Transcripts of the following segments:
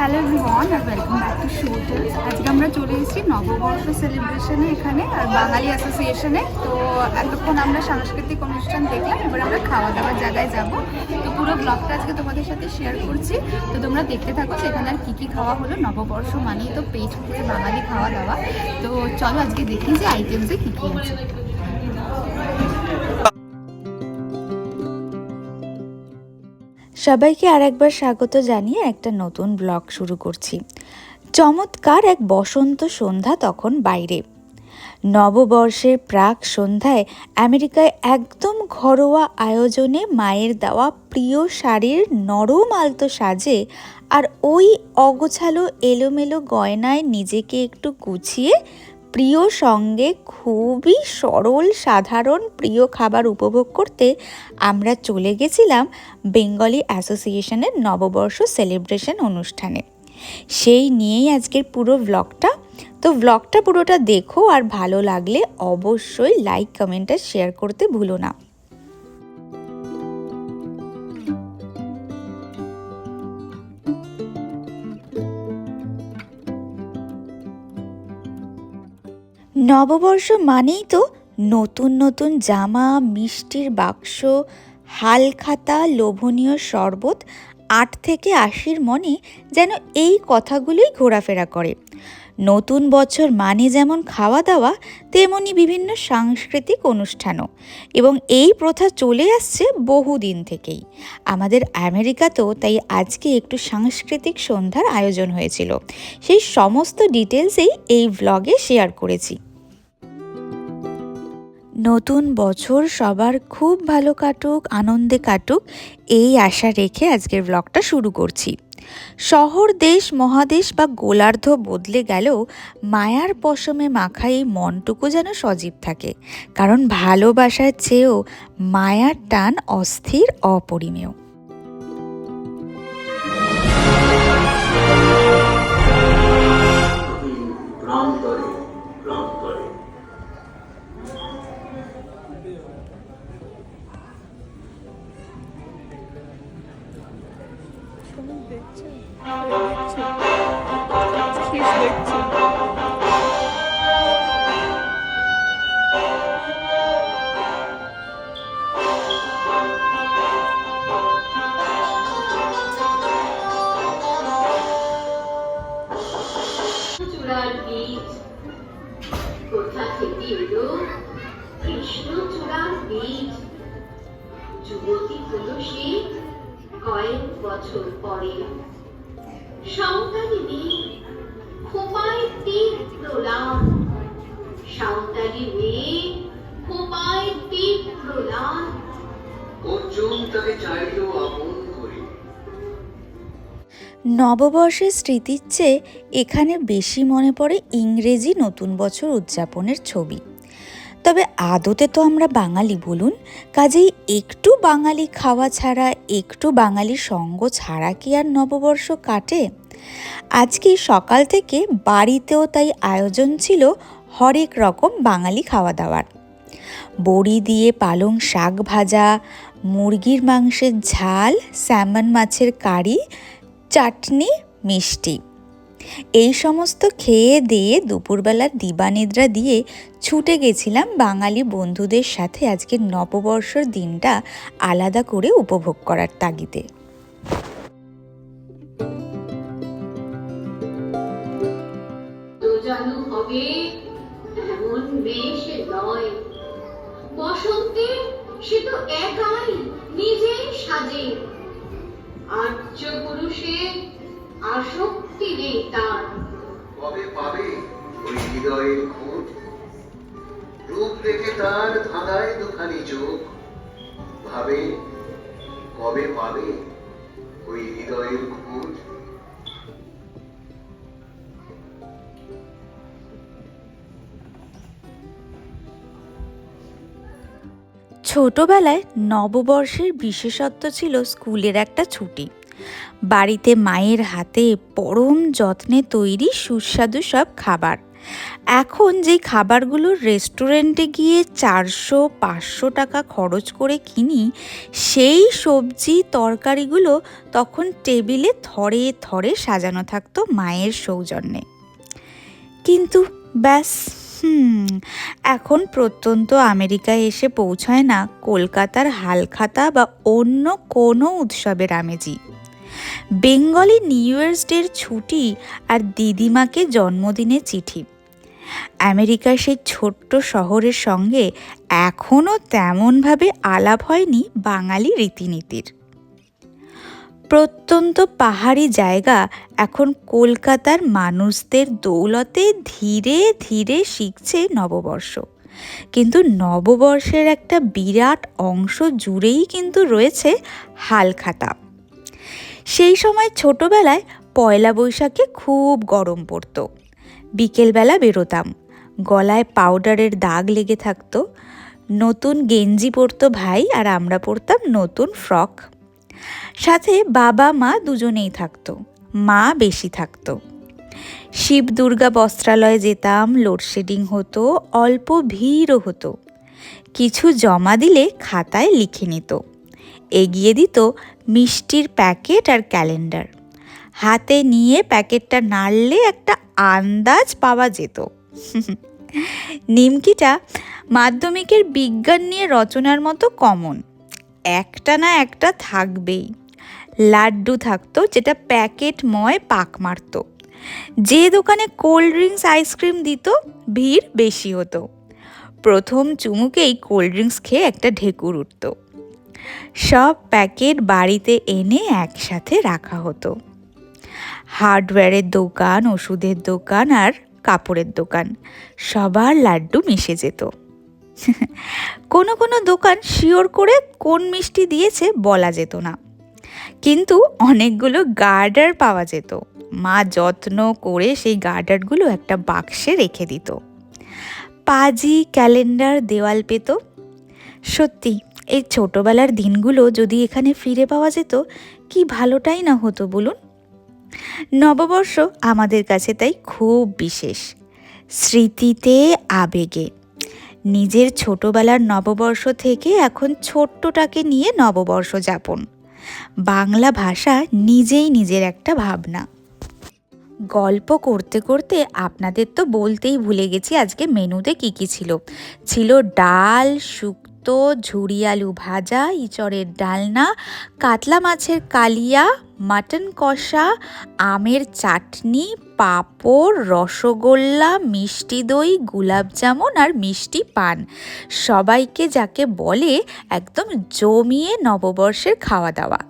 Hello everyone আর welcome back to show tales. আজকে আমরা চলে এসেছি নববর্ষ সেলিব্রেশনে এখানে আর বাঙালি অ্যাসোসিয়েশনে। তো এতক্ষণ আমরা সাংস্কৃতিক অনুষ্ঠান দেখলাম, এবার আমরা খাওয়া দাওয়ার জায়গায় যাব। তো পুরো ব্লগটা আজকে তোমাদের সাথে শেয়ার করছি, তো তোমরা দেখতে থাকো সেখানে আর কী কী খাওয়া হলো। নববর্ষ মানেই তো পেট পুরে বাঙালি খাওয়া দাওয়া। তো চলো আজকে দেখি যে আইটেমসে কী কী আছে। সবাইকে আরেকবার স্বাগত জানিয়ে একটা নতুন ব্লগ শুরু করছি। চমৎকার এক বসন্ত সন্ধ্যা তখন বাইরে। নববর্ষের প্রাক সন্ধ্যায় আমেরিকায় একদম ঘরোয়া আয়োজনে মায়ের দেওয়া প্রিয় শাড়ির নরম আলতো সাজে আর ওই অগোছালো এলোমেলো গয়নায় নিজেকে একটু গুছিয়ে প্রিয় সঙ্গে খুবই সরল সাধারণ প্রিয় খাবার উপভোগ করতে আমরা চলে গেছিলাম বেঙ্গলি অ্যাসোসিয়েশনের নববর্ষ সেলিব্রেশন অনুষ্ঠানে। সেই নিয়েই আজকের পুরো ব্লগটা। তো ব্লগটা পুরোটা দেখো, আর ভালো লাগলে অবশ্যই লাইক কমেন্ট আর শেয়ার করতে ভুলো না। নববর্ষ মানেই তো নতুন নতুন জামা, মিষ্টির বাক্স, হালখাতা, লোভনীয় শরবত। 8 থেকে 80 মনে যেন এই কথাগুলোই ঘোরাফেরা করে। নতুন বছর মানে যেমন খাওয়া দাওয়া, তেমনি বিভিন্ন সাংস্কৃতিক অনুষ্ঠানও। এবং এই প্রথা চলে আসছে বহুদিন থেকেই। আমাদের আমেরিকাতেও তাই আজকে একটু সাংস্কৃতিক সন্ধ্যার আয়োজন হয়েছিল। সেই সমস্ত ডিটেলসেই এই ব্লগে শেয়ার করেছি। নতুন বছর সবার খুব ভালো কাটুক, আনন্দে কাটুক, এই আশা রেখে আজকের ব্লগটা শুরু করছি। শহর, দেশ, মহাদেশ বা গোলার্ধ বদলে গেলেও মায়ার পশমে মাখা এই মনটুকু যেন সজীব থাকে, কারণ ভালোবাসার চেয়েও মায়ার টান অস্থির, অপরিমেয়। কোথা থেকে এলো কৃষ্ণচূড়ার বীজ? যুবতী হলো সে কয়েক বছর পরে। সাঁওতালি মেয়ে খোপায় তীর প্রলাপ, সাঁওতালি মেয়ে খোপায় তীর প্রলাপ। অর্জুন তাকে চাইল আপন করে। নববর্ষের স্মৃতির চেয়ে এখানে বেশি মনে পড়ে ইংরেজি নতুন বছর উদযাপনের ছবি। তবে আদতে তো আমরা বাঙালি বলুন, কাজেই একটু বাঙালি খাওয়া ছাড়া, একটু বাঙালি সঙ্গ ছাড়া কি আর নববর্ষ কাটে? আজকে সকাল থেকে বাড়িতেও তাই আয়োজন ছিল হরেক রকম বাঙালি খাওয়া দাওয়ার। বড়ি দিয়ে পালং শাক ভাজা, মুরগির মাংসের ঝাল, স্যামন মাছের কারি, চাটনি, মিষ্টি। এই সমস্ত খেয়ে দিয়ে দুপুরবেলার দিবানিদ্রা দিয়ে ছুটে গেছিলাম বাঙালি বন্ধুদের সাথে আজকের নববর্ষর দিনটা আলাদা করে উপভোগ করার তাগিদে। জানু হবে এমন মেয়ে সে নয়। বসন্তে সে তো একাই নিজেই সাজে। আর্য পুরুষের আসক্তি নেই তার। কবে পাবে ওই হৃদয়ের খোঁজ? রূপ দেখে তার ধাঁধায় দুখানি চোখ। ভাবে কবে পাবে ওই হৃদয়ের খোঁজ? ছোটবেলায় নববর্ষের বিশেষত্ব ছিল স্কুলের একটা ছুটি। বাড়িতে মায়ের হাতে পরম যত্নে তৈরি সুস্বাদু সব খাবার, এখন যে খাবারগুলো রেস্টুরেন্টে গিয়ে 400-500 টাকা খরচ করে কিনি, সেই সবজি তরকারিগুলো তখন টেবিলে থরে থরে সাজানো থাকতো মায়ের সৌজন্যে। কিন্তু ব্যাস, এখন প্রত্যন্ত আমেরিকায় এসে পৌঁছায় না কলকাতার হালখাতা বা অন্য কোনো উৎসবের আমেজি। বেঙ্গলি নিউ ইয়ার্স ডের ছুটি আর দিদিমাকে জন্মদিনে চিঠি। আমেরিকার সেই ছোট্ট শহরের সঙ্গে এখনও তেমনভাবে আলাপ হয়নি বাঙালি রীতিনীতির। প্রত্যন্ত পাহাড়ি জায়গা এখন কলকাতার মানুষদের দৌলতে ধীরে ধীরে শিখছে নববর্ষ। কিন্তু নববর্ষের একটা বিরাট অংশ জুড়েই কিন্তু রয়েছে হালখাতা। সেই সময় ছোটবেলায় পয়লা বৈশাখে খুব গরম পড়তো। বিকেলবেলা বেরোতাম, গলায় পাউডারের দাগ লেগে থাকতো, নতুন গেঞ্জি পরতো ভাই আর আমরা পরতাম নতুন ফ্রক। সাথে বাবা মা দুজনেই থাকতো, মা বেশি থাকতো। শিব দুর্গা বস্ত্রালয়ে যেতাম, লোডশেডিং হতো, অল্প ভিড়ও হতো। কিছু জমা দিলে খাতায় লিখে নিত, এগিয়ে দিত মিষ্টির প্যাকেট আর ক্যালেন্ডার। হাতে নিয়ে প্যাকেটটা নাড়লে একটা আন্দাজ পাওয়া যেত। নিমকিটা মাধ্যমিকের বিজ্ঞান নিয়ে রচনার মতো কমন, একটা না একটা থাকবেই। লাড্ডু থাকতো যেটা প্যাকেটময় পাক মারত। যে দোকানে কোল্ড ড্রিঙ্কস আইসক্রিম দিত ভিড় বেশি হতো। প্রথম চুমুকেই কোল্ড ড্রিঙ্কস খেয়ে একটা ঢেকুর উঠত। সব প্যাকেট বাড়িতে এনে একসাথে রাখা হতো। হার্ডওয়্যারের দোকান, ওষুধের দোকান আর কাপড়ের দোকান, সবার লাড্ডু মিশে যেত। কোনো কোনো দোকান শিওর করে কোন মিষ্টি দিয়েছে বলা যেত না, কিন্তু অনেকগুলো গার্ডার পাওয়া যেত। মা যত্ন করে সেই গার্ডারগুলো একটা বাক্সে রেখে দিত। পাজি, ক্যালেন্ডার দেওয়াল পেত। সত্যি এই ছোটবেলার দিনগুলো যদি এখানে ফিরে পাওয়া যেত কি ভালোটাই না হতো বলুন। নববর্ষ আমাদের কাছে তাই খুব বিশেষ, স্মৃতিতে, আবেগে। নিজের ছোটবেলার নববর্ষ থেকে এখন ছোট্টটাকে নিয়ে নববর্ষ যাপন। বাংলা ভাষা নিজেই নিজের একটা ভাবনা। গল্প করতে করতে আপনাদের তো বলতেই ভুলে গেছি আজকে মেনুতে কি কি ছিল। ছিল ডাল, শুক্তো, ঝুরি আলু ভাজা, ইঁচড়ের ডালনা, কাতলা মাছের কালিয়া, মাটন কষা, আমের চাটনি, পাঁপড়, রসগোল্লা, মিষ্টি দই, গোলাপ জামুন আর মিষ্টি পান। সবাইকে যাকে বলে একদম জমিয়ে নববর্ষের খাওয়া দাওয়া।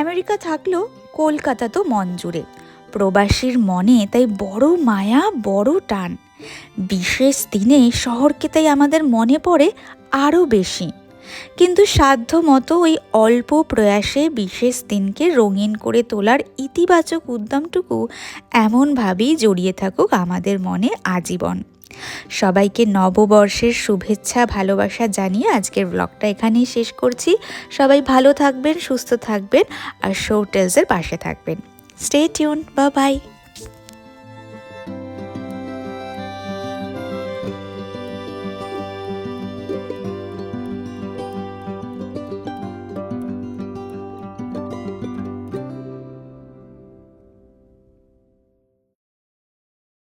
আমেরিকা থাকলেও কলকাতা তো মন জুড়ে। প্রবাসীর মনে তাই বড় মায়া, বড় টান। বিশেষ দিনে শহরকে তাই আমাদের মনে পড়ে আরও বেশি। কিন্তু সাধ্য মতো ওই অল্প প্রয়াসে বিশেষ দিনকে রঙিন করে তোলার ইতিবাচক উদ্যমটুকু এমনভাবেই জড়িয়ে থাকুক আমাদের মনে আজীবন। সবাইকে নববর্ষের শুভেচ্ছা, ভালোবাসা জানিয়ে আজকের ব্লগটা এখানেই শেষ করছি। সবাই ভালো থাকবেন, সুস্থ থাকবেন আর শো টেলসের পাশে থাকবেন। Stay tune, bye bye.